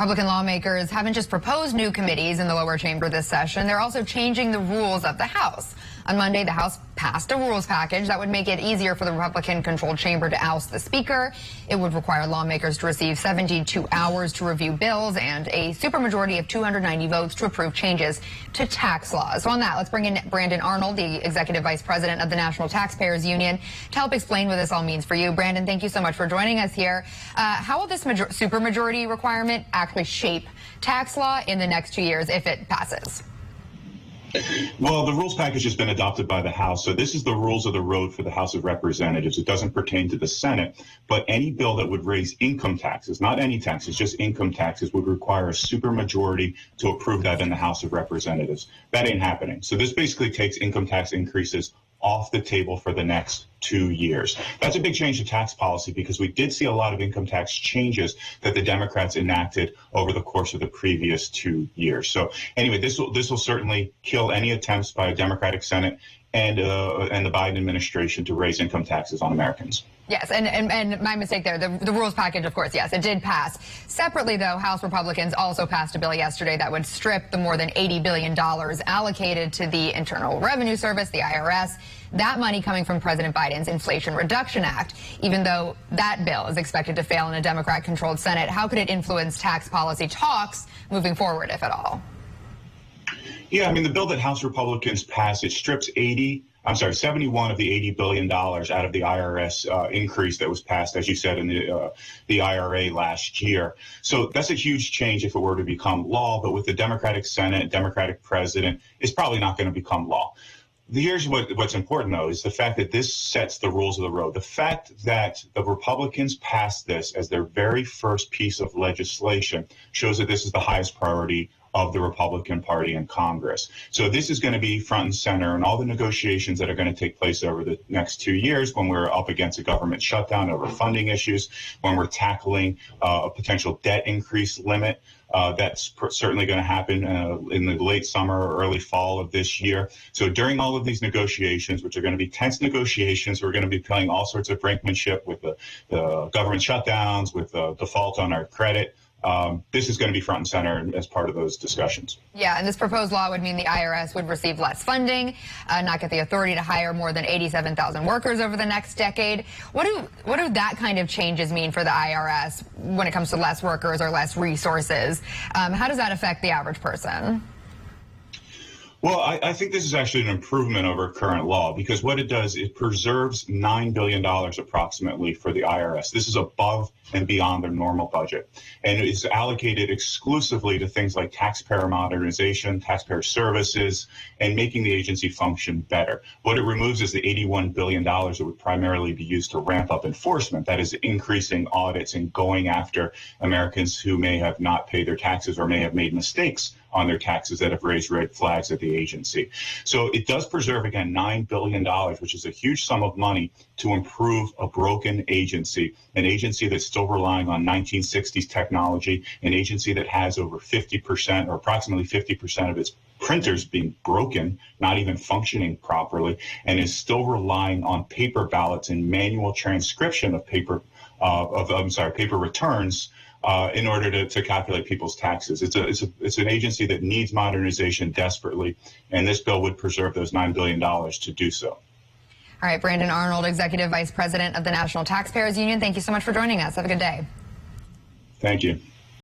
Republican lawmakers haven't just proposed new committees in the lower chamber this session, they're also changing the rules of the House. On Monday, the House passed a rules package that would make it easier for the Republican-controlled chamber to oust the Speaker. It would require lawmakers to receive 72 hours to review bills and a supermajority of 290 votes to approve changes to tax laws. So on that, let's bring in Brandon Arnold, the Executive Vice President of the National Taxpayers Union, to help explain what this all means for you. Brandon, thank you so much for joining us here. How will this supermajority requirement actually shape tax law in the next 2 years if it passes? Well, the rules package has been adopted by the House, so this is the rules of the road for the House of Representatives. It doesn't pertain to the Senate, but any bill that would raise income taxes, not any taxes, just income taxes, would require a supermajority to approve that in the House of Representatives. That ain't happening. So this basically takes income tax increases off the table for the next 2 years. That's a big change to tax policy because we did see a lot of income tax changes that the Democrats enacted over the course of the previous 2 years. So anyway, this will certainly kill any attempts by a Democratic Senate and the Biden administration to raise income taxes on Americans. Yes, and my mistake there. The rules package, of course, yes, it did pass. Separately, though, House Republicans also passed a bill yesterday that would strip the more than $80 billion allocated to the Internal Revenue Service, the IRS, that money coming from President Biden's Inflation Reduction Act. Even though that bill is expected to fail in a Democrat-controlled Senate, how could it influence tax policy talks moving forward, if at all? Yeah, I mean, the bill that House Republicans passed, it strips 71 of the $80 billion out of the IRS increase that was passed, as you said, in the IRA last year. So that's a huge change if it were to become law. But with the Democratic Senate, Democratic president, it's probably not going to become law. Here's what's important, though, is the fact that this sets the rules of the road. The fact that the Republicans passed this as their very first piece of legislation shows that this is the highest priority of the Republican Party in Congress. So this is going to be front and center in all the negotiations that are going to take place over the next 2 years when we're up against a government shutdown over funding issues, when we're tackling a potential debt increase limit. That's certainly going to happen in the late summer or early fall of this year. So during all of these negotiations, which are going to be tense negotiations, we're going to be playing all sorts of brinkmanship with the government shutdowns, with default on our credit. This is going to be front and center as part of those discussions. Yeah, and this proposed law would mean the IRS would receive less funding, not get the authority to hire more than 87,000 workers over the next decade. What do that kind of changes mean for the IRS when it comes to less workers or less resources? How does that affect the average person? Well, I think this is actually an improvement over current law because what it does, it preserves $9 billion approximately for the IRS. This is above and beyond their normal budget. And it is allocated exclusively to things like taxpayer modernization, taxpayer services, and making the agency function better. What it removes is the $81 billion that would primarily be used to ramp up enforcement. That is increasing audits and going after Americans who may have not paid their taxes or may have made mistakes on their taxes that have raised red flags at the agency. So it does preserve, again, $9 billion, which is a huge sum of money to improve a broken agency, an agency that's still relying on 1960s technology, an agency that has over 50% or approximately 50% of its printers being broken, not even functioning properly, and is still relying on paper ballots and manual transcription of paper returns in order to calculate people's taxes. It's an agency that needs modernization desperately, and this bill would preserve those $9 billion to do so. All right, Brandon Arnold, Executive Vice President of the National Taxpayers Union, thank you so much for joining us. Have a good day. Thank you.